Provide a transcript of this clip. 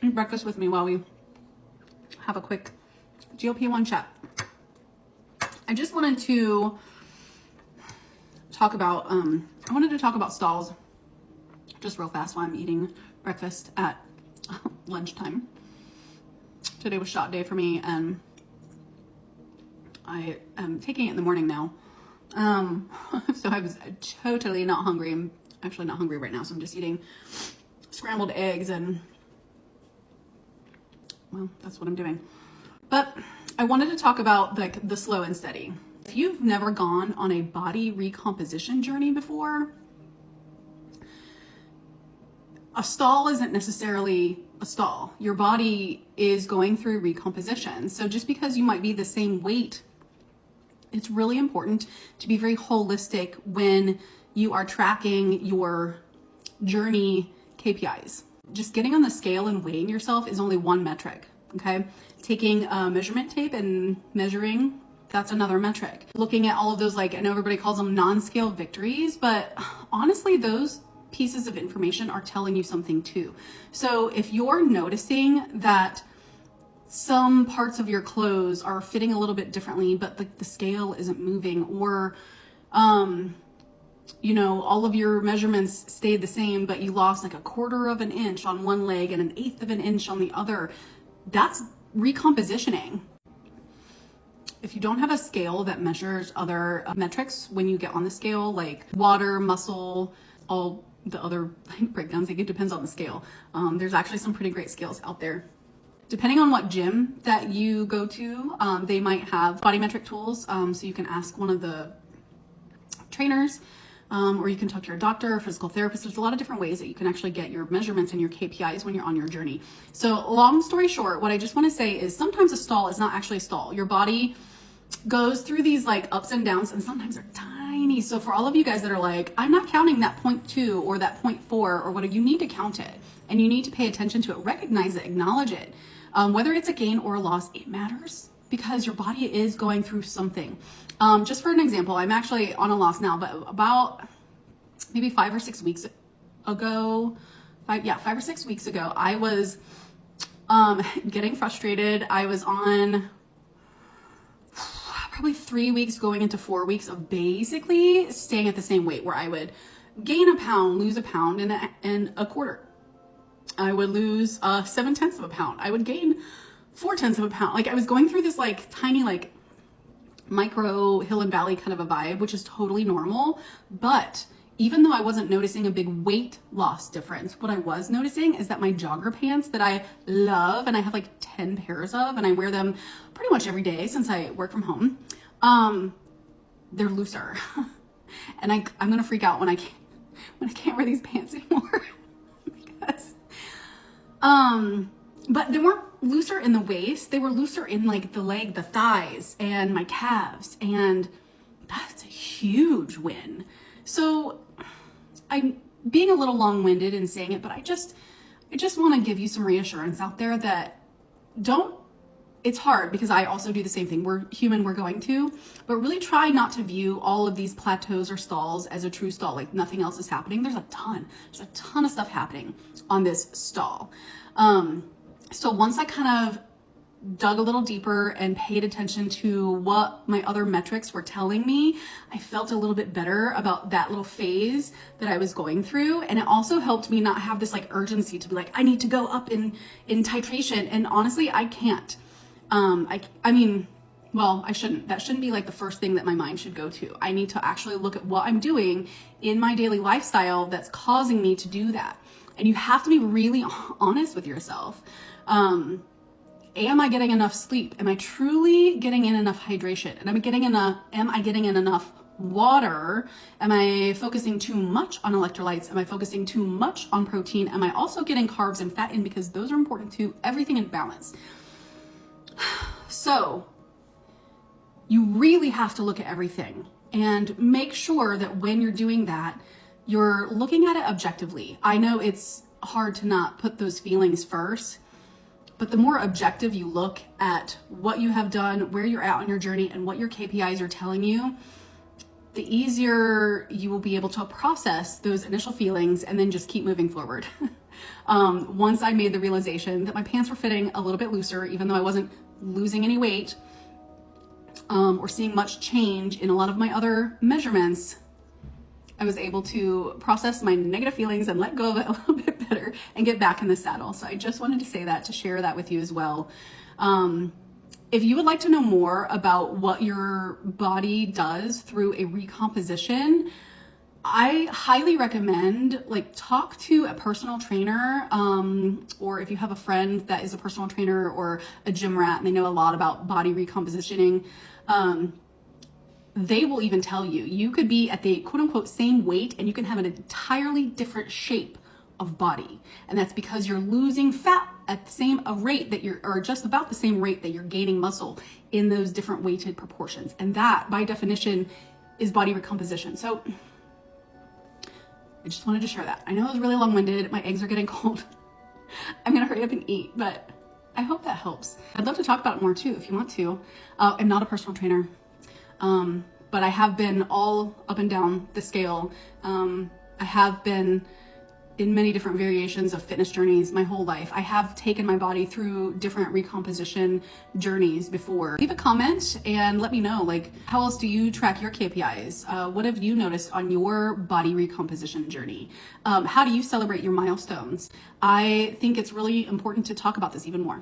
eat breakfast with me while we have a quick GLP-1 chat. I just wanted to talk about, I wanted to talk about stalls just real fast while I'm eating breakfast at lunchtime. Today was shot day for me, and I am taking it in the morning now. So I was totally not hungry. I'm actually not hungry right now, so I'm just eating scrambled eggs, and well, that's what I'm doing. But I wanted to talk about like the slow and steady. If you've never gone on a body recomposition journey before, a stall isn't necessarily a stall. Your body is going through recomposition. So just because you might be the same weight, it's really important to be very holistic when you are tracking your journey KPIs. Just getting on the scale and weighing yourself is only one metric, okay? Taking a measurement tape and measuring, that's another metric. Looking at all of those, like, I know everybody calls them non-scale victories, but honestly, those pieces of information are telling you something too. So if you're noticing that some parts of your clothes are fitting a little bit differently, but the scale isn't moving, or you know, all of your measurements stayed the same, but you lost like 1/4 of an inch on one leg and 1/8 of an inch on the other, that's recompositioning. If you don't have a scale that measures other metrics when you get on the scale, like water, muscle, all the other breakdowns, like it depends on the scale. There's actually some pretty great scales out there. Depending on what gym that you go to, they might have body metric tools. So you can ask one of the trainers, or you can talk to your doctor or physical therapist. There's a lot of different ways that you can actually get your measurements and your KPIs when you're on your journey. So long story short, what I just want to say is sometimes a stall is not actually a stall. Your body goes through these like ups and downs, and sometimes they're tiny. So for all of you guys that are like, I'm not counting that 0.2 or that 0.4 or whatever, you need to count it and you need to pay attention to it, recognize it, acknowledge it. Whether it's a gain or a loss, it matters because your body is going through something. Just for an example, I'm actually on a loss now, but about maybe 5 or 6 weeks ago, 5 or 6 weeks ago, I was getting frustrated. I was on probably 3 weeks going into 4 weeks of basically staying at the same weight, where I would gain a pound, lose a pound and a quarter. I would lose 7/10 of a pound. I would gain 4/10 of a pound. Like I was going through this like tiny, like micro hill and valley kind of a vibe, which is totally normal. But even though I wasn't noticing a big weight loss difference, what I was noticing is that my jogger pants that I love, and I have like 10 pairs of, and I wear them pretty much every day since I work from home, they're looser. And I'm gonna freak out when I can't wear these pants anymore. Because but they weren't looser in the waist, they were looser in like the leg, the thighs, and my calves, and that's a huge win. So I'm being a little long-winded in saying it, but I just want to give you some reassurance out there that it's hard because I also do the same thing. We're human, we're going to, but really try not to view all of these plateaus or stalls as a true stall, like nothing else is happening. There's a ton of stuff happening on this stall. So once I kind of dug a little deeper and paid attention to what my other metrics were telling me, I felt a little bit better about that little phase that I was going through. And it also helped me not have this like urgency to be like, I need to go up in titration. And honestly, I can't. I mean, well, I shouldn't. That shouldn't be like the first thing that my mind should go to. I need to actually look at what I'm doing in my daily lifestyle that's causing me to do that. And you have to be really honest with yourself. Am I getting enough sleep? Am I truly getting in enough hydration? And am I getting in enough water? Am I focusing too much on electrolytes? Am I focusing too much on protein? Am I also getting carbs and fat in? Because those are important too. Everything in balance. So you really have to look at everything and make sure that when you're doing that, you're looking at it objectively. I know it's hard to not put those feelings first, but the more objective you look at what you have done, where you're at on your journey, and what your KPIs are telling you, the easier you will be able to process those initial feelings and then just keep moving forward. once I made the realization that my pants were fitting a little bit looser, even though I wasn't losing any weight or seeing much change in a lot of my other measurements, I was able to process my negative feelings and let go of it a little bit better and get back in the saddle. So I just wanted to say that, to share that with you as well. If you would like to know more about what your body does through a recomposition, I highly recommend talk to a personal trainer, or if you have a friend that is a personal trainer or a gym rat and they know a lot about body recompositioning, they will even tell you, you could be at the quote unquote same weight and you can have an entirely different shape of body. And that's because you're losing fat at the same rate that or just about the same rate that you're gaining muscle in those different weighted proportions. And that by definition is body recomposition. So I just wanted to share that. I know it was really long-winded. My eggs are getting cold. I'm gonna hurry up and eat, but I hope that helps. I'd love to talk about it more too, if you want to. I'm not a personal trainer. But I have been all up and down the scale. I have been in many different variations of fitness journeys my whole life. I have taken my body through different recomposition journeys before. Leave a comment and let me know, how else do you track your KPIs? What have you noticed on your body recomposition journey? How do you celebrate your milestones? I think it's really important to talk about this even more.